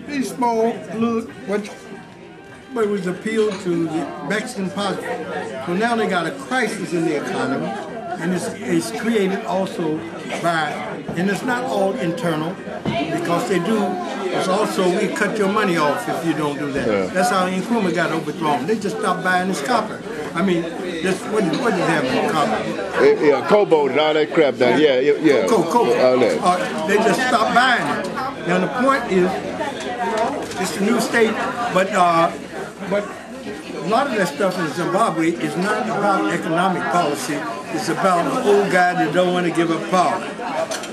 these small little, but it was appealed to the Mexican public. So now they got a crisis in the economy, and it's created also by, and it's not all internal, because they do, it's also, we cut your money off if you don't do that. Yeah. That's how Nkrumah got overthrown. They just stopped buying his copper. I mean, this, what did they have in copper? Yeah, cobalt and all that crap down. Yeah. Cobalt. They just stopped buying it. Now the point is, it's a new state, but a lot of that stuff in Zimbabwe is not about economic policy. It's about an old guy that don't want to give up power,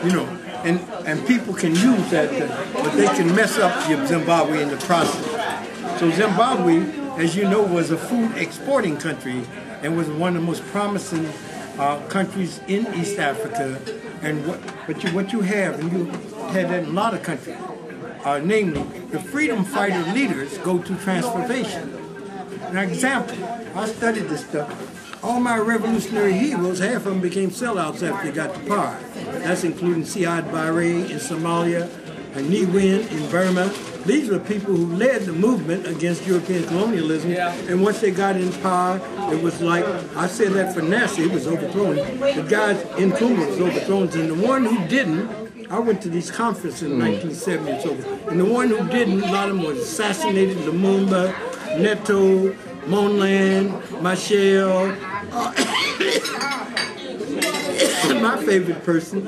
you know. And people can use that, but they can mess up Zimbabwe in the process. So Zimbabwe, as you know, was a food exporting country and was one of the most promising countries in East Africa. And what you have, and you had that in a lot of countries, namely, the freedom fighter leaders go to transformation. An example, I studied this stuff. All my revolutionary heroes, half of them became sellouts after they got to power. That's including Siad Barre in Somalia, and Nhi Win in Burma. These were people who led the movement against European colonialism, and once they got in power, it was like, I said that for Nasser, he was overthrown. The guys in Nkrumah was overthrown, and the one who didn't, I went to these conferences in 1970 and so forth, and the one who didn't, a lot of them was assassinated, Lumumba, Neto, Monland, Machel. My favorite person,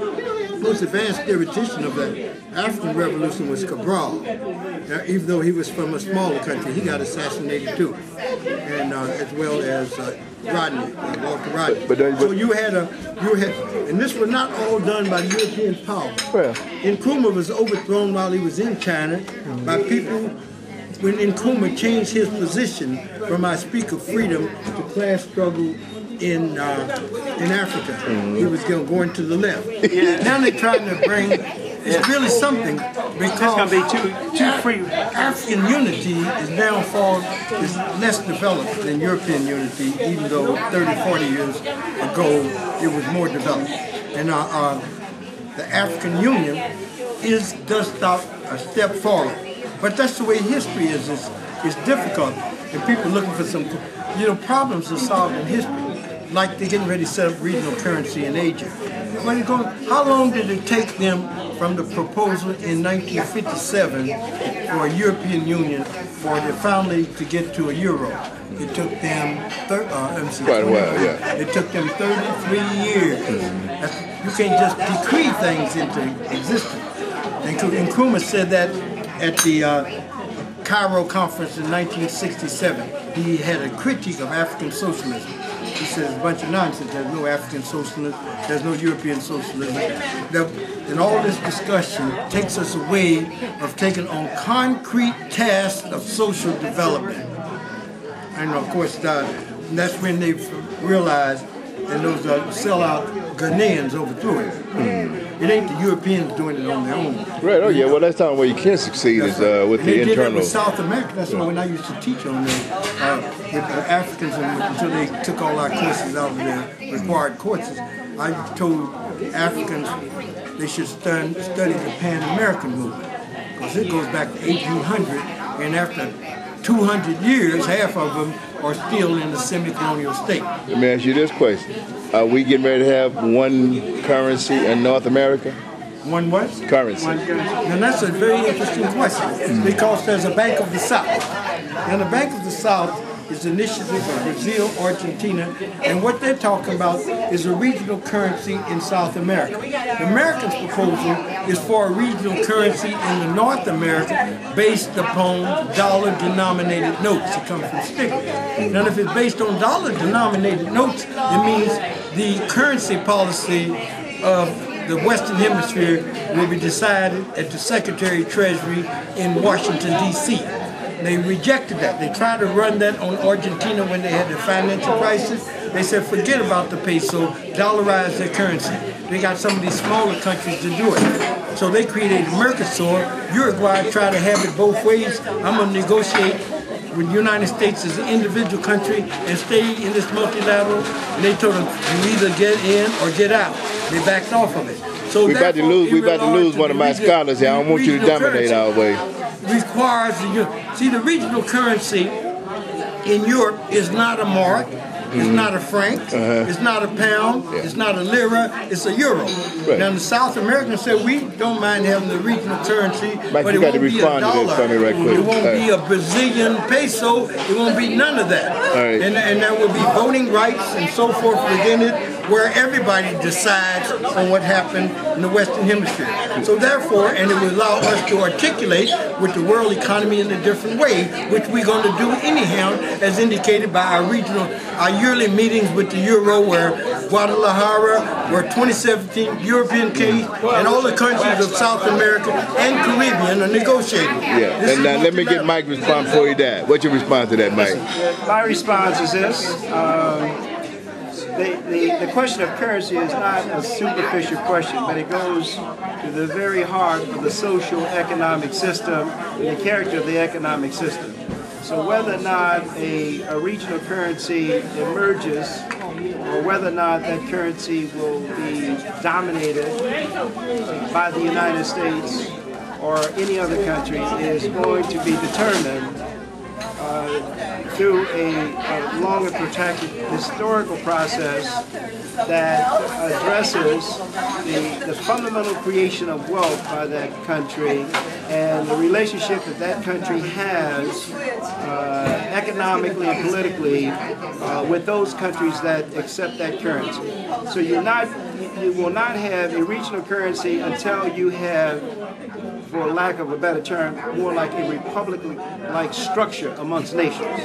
most advanced theoretician of the African Revolution was Cabral. Now, even though he was from a smaller country, he got assassinated too, and as well as Rodney, Walter Rodney. So you had, and this was not all done by European power. Well, Nkrumah was overthrown while he was in China by people. When Nkrumah changed his position from I speak of freedom to class struggle in Africa, he was going to the left. Now they're trying to bring, it's really something, because it's going to be too free. African unity is now is less developed than European unity, even though 30, 40 years ago it was more developed. And the African Union does stop a step forward. But that's the way history is. It's difficult, and people looking for some, problems are solved in history. Like they're getting ready to set up regional currency in Asia. How long did it take them from the proposal in 1957 for a European Union for the family to get to a euro? It took them, quite a while, yeah. It took them 33 years. You can't just decree things into existence. And Nkrumah said that at the Cairo conference in 1967, he had a critique of African socialism. He said it's a bunch of nonsense. There's no African socialism. There's no European socialism. And all this discussion takes us away of taking on concrete tasks of social development. And of course, that's when they realized, and those sellout Ghanaians overthrew it. It ain't the Europeans doing it on their own. Right, oh yeah, well that's time where you can succeed is with the internal. They did that with South America. That's why when I used to teach on them, with the Africans, until they took all our courses out of their required courses, I told Africans they should study the Pan-American movement, because it goes back to 1800, and after 200 years, half of them are still in the semi-colonial state. Let me ask you this question. Are we getting ready to have one currency in North America? One what? Currency. And that's a very interesting question, because there's a Bank of the South. And the Bank of the South is an initiative of Brazil, Argentina, and what they're talking about is a regional currency in South America. The Americans' proposal is for a regional currency in the North America based upon dollar-denominated notes. It comes from Stiglitz. Now, if it's based on dollar-denominated notes, it means the currency policy of the Western Hemisphere will be decided at the Secretary of Treasury in Washington, D.C. They rejected that. They tried to run that on Argentina when they had the financial crisis. They said, forget about the peso, dollarize their currency. They got some of these smaller countries to do it. So they created Mercosur. Uruguay tried to have it both ways. I'm going to negotiate with the United States as an individual country and stay in this multilateral. And they told them, you either get in or get out. They backed off of it. So we about to lose one of my scholars here. I don't want you to dominate our way. requires, see, the regional currency in Europe is not a mark, it's not a franc, it's not a pound, it's not a lira, it's a euro. Right. Now the South Americans said we don't mind having the regional currency, Mike, but you it got to won't be a respond to this dollar, for me right quick. it won't be a Brazilian peso, it won't be none of that. Right. And there will be voting rights and so forth within it, where everybody decides on what happened in the Western Hemisphere. So therefore, and it will allow us to articulate with the world economy in a different way, which we're going to do anyhow, as indicated by our yearly meetings with the Euro, where Guadalajara, where 2017 European case, and all the countries of South America and Caribbean are negotiating. Yeah, and now let me get Mike's response before you die. What's your response to that, Mike? My response is this. The question of currency is not a superficial question, but it goes to the very heart of the social economic system and the character of the economic system. So whether or not a regional currency emerges, or whether or not that currency will be dominated by the United States or any other country, is going to be determined through a long and protracted historical process that addresses the fundamental creation of wealth by that country and the relationship that that country has economically and politically with those countries that accept that currency. So you will not have a regional currency until you have, for lack of a better term, more like a republic-like structure amongst nations.